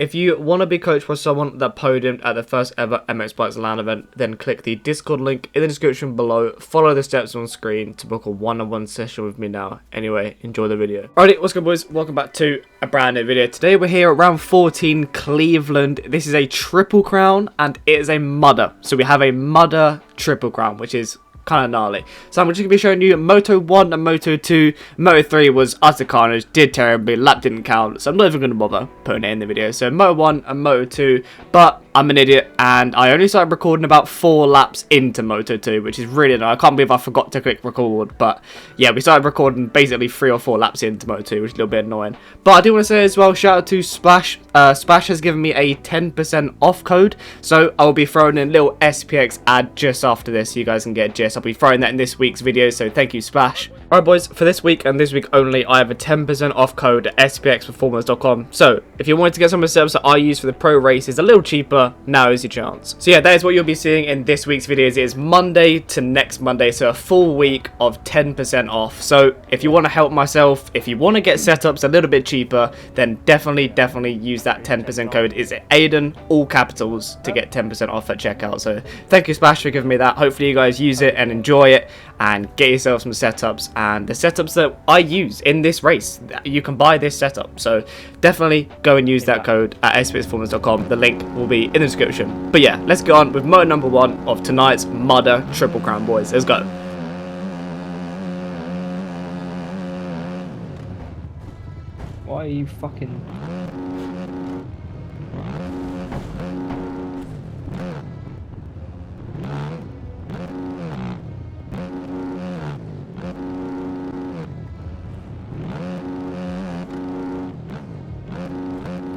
If you want to be coached by someone that podiumed at the first ever MX Bikes LAN event, then click the Discord link in the description below. Follow the steps on screen to book a one-on-one session with me now. Anyway, enjoy the video. Alrighty, what's good, boys? Welcome back to a brand new video. Today we're here at round 14, Cleveland. This is a triple crown and it is a mudder. So we have a mudder triple crown, which is kind of gnarly. So I'm just going to be showing you Moto 1 and Moto 2. Moto 3 was utter carnage, did terribly, lap didn't count, so I'm not even going to bother putting it in the video. So Moto 1 and Moto 2, but I'm an idiot and I only started recording about 4 laps into Moto 2, which is really annoying. I can't believe I forgot to click record, but yeah, we started recording basically 3 or 4 laps into Moto 2, which is a little bit annoying. But I do want to say as well, shout out to Splash. Splash has given me a 10% off code, so I'll be throwing in a little SPX ad just after this so you guys can get a gist. I'll be throwing that in this week's video, so thank you, Splash. Alright, boys, for this week and this week only, I have a 10% off code at spxperformance.com. So if you wanted to get some of the setups that I use for the pro races a little cheaper, now is your chance. So yeah, that is what you'll be seeing in this week's videos. It is Monday to next Monday, so a full week of 10% off. So if you want to help myself, if you want to get setups a little bit cheaper, then definitely use that 10% code. Is it Aiden, all capitals, to get 10% off at checkout. So thank you, Splash, for giving me that. Hopefully you guys use it and enjoy it and get yourself some setups, and the setups that I use in this race, you can buy this setup. So definitely go and use that code at spxperformance.com. The link will be in the description. But yeah, let's get on with moto number 1 of tonight's mudder triple crown, boys. Let's go. Why are you fucking...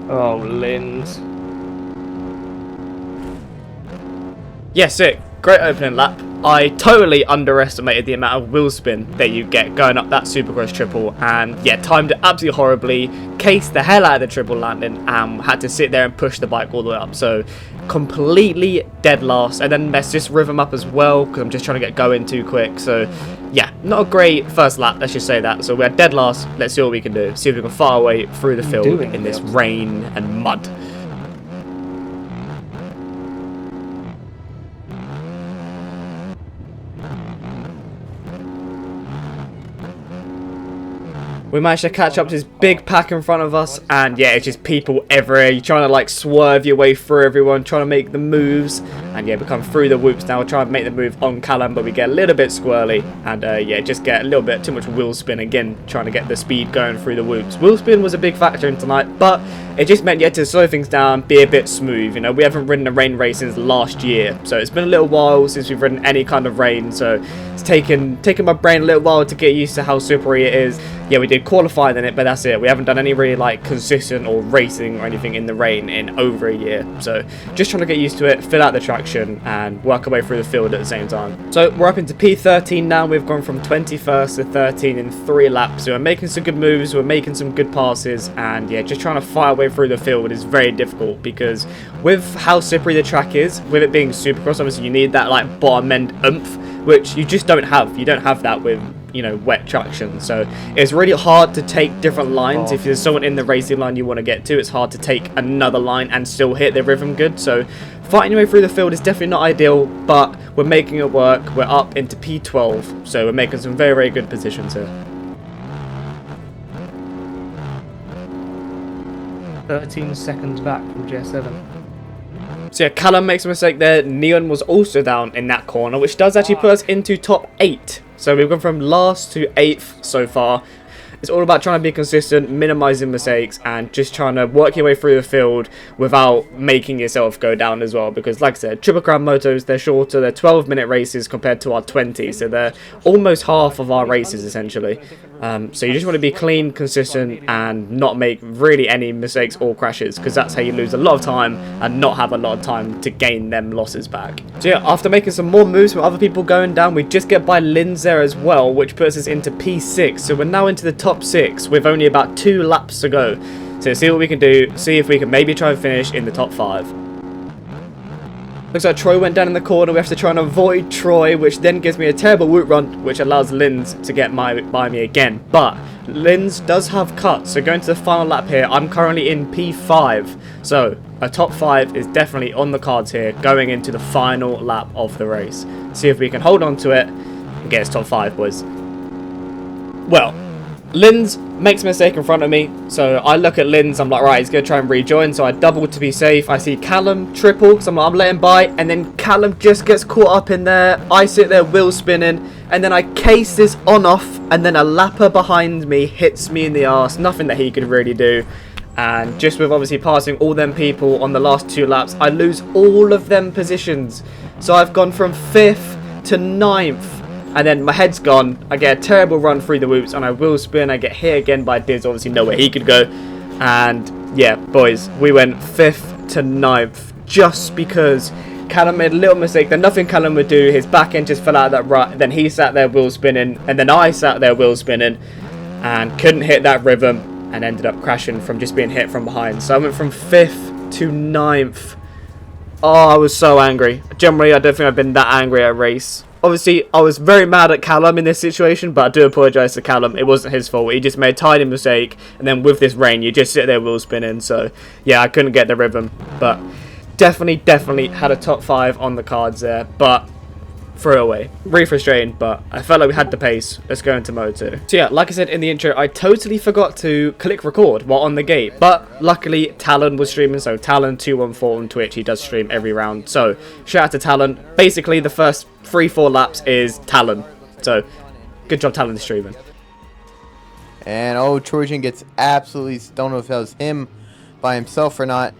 Oh, Linz. Yeah, sick. Great opening lap. I totally underestimated the amount of wheel spin that you get going up that Supercross triple, and yeah, timed it absolutely horribly, cased the hell out of the triple landing, and had to sit there and push the bike all the way up. So completely dead last, and then messed this rhythm up as well because I'm just trying to get going too quick. So yeah, not a great first lap, let's just say that. So we're dead last. Let's see what we can do. See if we can fire away through the field in this rain and mud. We managed to catch up to this big pack in front of us, and yeah, it's just people everywhere. You're trying to like swerve your way through everyone, trying to make the moves, and yeah, we come through the whoops now. We're trying to make the move on Callum, but we get a little bit squirrely, and yeah, just get a little bit too much wheel spin again, trying to get the speed going through the whoops. Wheel spin was a big factor in tonight, but it just meant you had to slow things down, be a bit smooth. You know, we haven't ridden a rain race since last year, so it's been a little while since we've ridden any kind of rain, so it's taken my brain a little while to get used to how slippery it is. Yeah, we did qualifying in it, but that's it. We haven't done any really like consistent or racing or anything in the rain in over a year. So just trying to get used to it, fill out the traction, and work our way through the field at the same time. So we're up into P13 now. We've gone from 21st to 13 in 3 laps. So we're making some good moves, we're making some good passes, and yeah, just trying to fire our way through the field is very difficult because with how slippery the track is, with it being Supercross, obviously you need that like bottom end oomph, which you just don't have. You don't have that with, you know, wet traction. So it's really hard to take different lines. If there's someone in the racing line you want to get to, it's hard to take another line and still hit the rhythm good. So fighting your way through the field is definitely not ideal, but we're making it work. We're up into P12, so we're making some very good positions here. 13 seconds back from GS7. So yeah, Callum makes a mistake there. Neon was also down in that corner, which does actually put us into top 8. So we've gone from last to 8th so far. It's all about trying to be consistent, minimizing mistakes, and just trying to work your way through the field without making yourself go down as well. Because like I said, Triple Crown motos, they're shorter. They're 12-minute races compared to our 20. So they're almost half of our races, essentially. So you just want to be clean, consistent, and not make really any mistakes or crashes, because that's how you lose a lot of time and not have a lot of time to gain them losses back. So yeah, after making some more moves with other people going down, we just get by Linz there as well, which puts us into P6. So we're now into the top 6 with only about 2 laps to go. So see what we can do, see if we can maybe try and finish in the top 5. Looks like Troy went down in the corner. We have to try and avoid Troy, which then gives me a terrible woot run, which allows Linz to get by me again. But Linz does have cuts, so going to the final lap here, I'm currently in P5, so a top 5 is definitely on the cards here, going into the final lap of the race. See if we can hold on to it and get us top 5, boys. Well, Linz makes a mistake in front of me, so I look at Linz, I'm like, right, he's going to try and rejoin, so I double to be safe. I see Callum triple, so I'm letting by, and then Callum just gets caught up in there. I sit there wheel spinning, and then I case this on off, and then a lapper behind me hits me in the arse. Nothing that he could really do. And just with obviously passing all them people on the last 2 laps, I lose all of them positions. So I've gone from 5th to 9th. And then my head's gone. I get a terrible run through the whoops, and I wheel spin. I get hit again by Diz. Obviously, nowhere he could go. And yeah, boys, we went 5th to 9th just because Callum made a little mistake. Then nothing Callum would do. His back end just fell out of that rut. Then he sat there wheel spinning, and then I sat there wheel spinning, and couldn't hit that rhythm, and ended up crashing from just being hit from behind. So I went from 5th to 9th. Oh, I was so angry. Generally, I don't think I've been that angry at a race. Obviously, I was very mad at Callum in this situation, but I do apologise to Callum. It wasn't his fault. He just made a tiny mistake, and then with this rain, you just sit there wheel spinning. So, yeah, I couldn't get the rhythm. But definitely had a top 5 on the cards there. But threw away. Really frustrating, but I felt like we had the pace. Let's go into Moto. So yeah, like I said in the intro, I totally forgot to click record while on the gate, but luckily Talon was streaming, so Talon214 on Twitch, he does stream every round, so shout out to Talon. Basically the first 3-4 laps is Talon, so good job Talon streaming. And oh, Trojan gets absolutely, don't know if that was him by himself or not,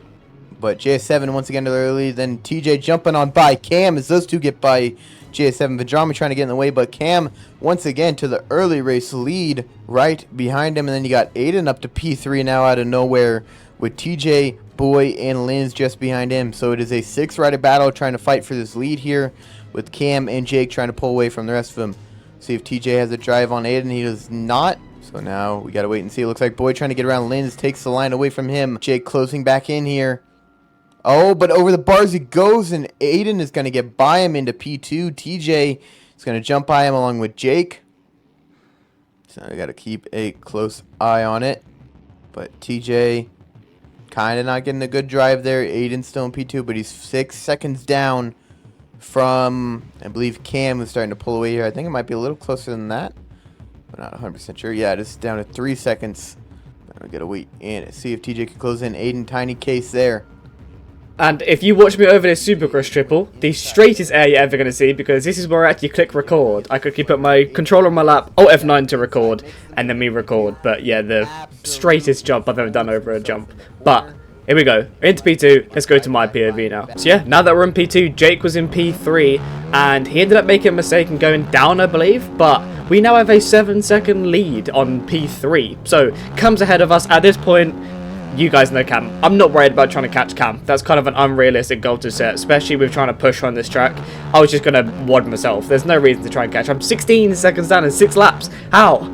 but JS7 once again to the early, then TJ jumping on by Cam as those two get by JS7. Vendrami trying to get in the way, but Cam once again to the early race lead right behind him. And then you got Aiden up to P3 now out of nowhere with TJ, Boy, and Linz just behind him. So it is a 6-rider battle trying to fight for this lead here with Cam and Jake trying to pull away from the rest of them. See if TJ has a drive on Aiden. He does not. So now we got to wait and see. It looks like Boy trying to get around Linz takes the line away from him. Jake closing back in here. Oh, but over the bars he goes, and Aiden is going to get by him into P2. TJ is going to jump by him along with Jake. So I got to keep a close eye on it. But TJ kind of not getting a good drive there. Aiden's still in P2, but he's 6 seconds down from, I believe, Cam, who's starting to pull away here. I think it might be a little closer than that, but not 100% sure. Yeah, it is down to 3 seconds. I got to wait and see if TJ can close in. Aiden, tiny case there. And if you watch me over this Supercross triple, the straightest air you're ever going to see, because this is where I actually click record. I quickly put my controller on my lap, Alt F9 to record, and then me record. But yeah, the straightest jump I've ever done over a jump. But here we go, into P2, let's go to my POV now. So yeah, now that we're in P2, Jake was in P3, and he ended up making a mistake and going down, I believe, but we now have a 7-second lead on P3. So, comes ahead of us at this point. You guys know Cam. I'm not worried about trying to catch Cam. That's kind of an unrealistic goal to set, especially with trying to push on this track. I was just going to wad myself. There's no reason to try and catch. I'm 16 seconds down in 6 laps. How?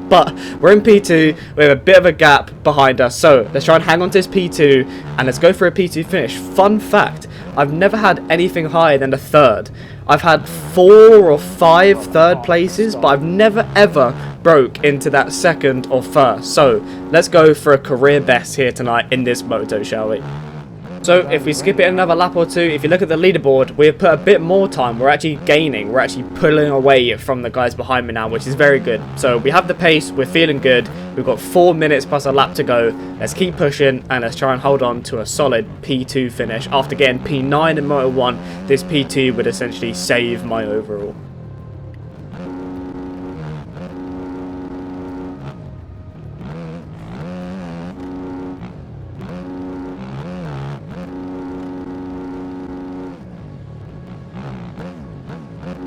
But we're in P2. We have a bit of a gap behind us. So let's try and hang on to this P2 and let's go for a P2 finish. Fun fact, I've never had anything higher than a third. I've had 4 or 5 third places, but I've never ever broke into that second or first. So let's go for a career best here tonight in this Moto, shall we? So if we skip it another lap or two, if you look at the leaderboard, we've put a bit more time. We're actually gaining. We're actually pulling away from the guys behind me now, which is very good. So we have the pace. We're feeling good. We've got 4 minutes plus a lap to go. Let's keep pushing and let's try and hold on to a solid P2 finish. After getting P9 in Moto 1, this P2 would essentially save my overall.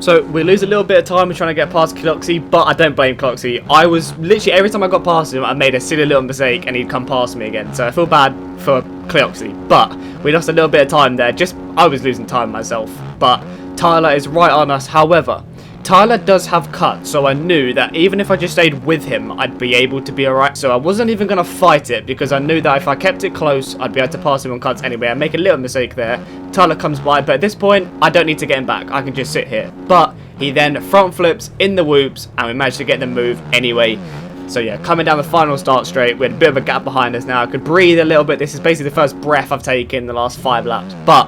So we lose a little bit of time. We're trying to get past Cloxy, but I don't blame Cloxy. I was literally, every time I got past him, I made a silly little mistake and he'd come past me again. So I feel bad for Cloxy, but we lost a little bit of time there. I was losing time myself, but Tyler is right on us. However, Tyler does have cuts, so I knew that even if I just stayed with him, I'd be able to be alright. So I wasn't even going to fight it, because I knew that if I kept it close, I'd be able to pass him on cuts anyway. I make a little mistake there. Tyler comes by, but at this point, I don't need to get him back. I can just sit here. But he then front flips in the whoops, and we managed to get the move anyway. So yeah, coming down the final start straight, we had a bit of a gap behind us now. I could breathe a little bit. This is basically the first breath I've taken in the last 5 laps. But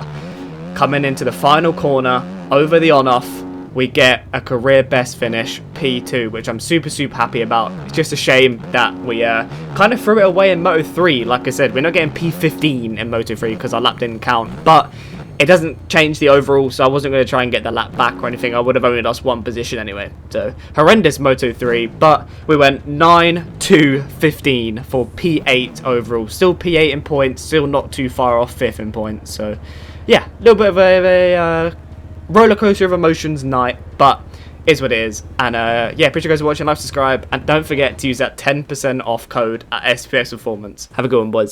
coming into the final corner, over the on-off, we get a career best finish, P2, which I'm super happy about. It's just a shame that we kind of threw it away in Moto 3. Like I said, we're not getting P15 in Moto 3 because our lap didn't count. But it doesn't change the overall, so I wasn't going to try and get the lap back or anything. I would have only lost 1 position anyway. So, horrendous Moto 3, but we went 9-15 for P8 overall. Still P8 in points, still not too far off 5th in points. So, yeah, a little bit of a roller coaster of emotions night, but is what it is. And yeah, appreciate you guys for watching. Like, subscribe, and don't forget to use that 10% off code at SPS Performance. Have a good one, boys.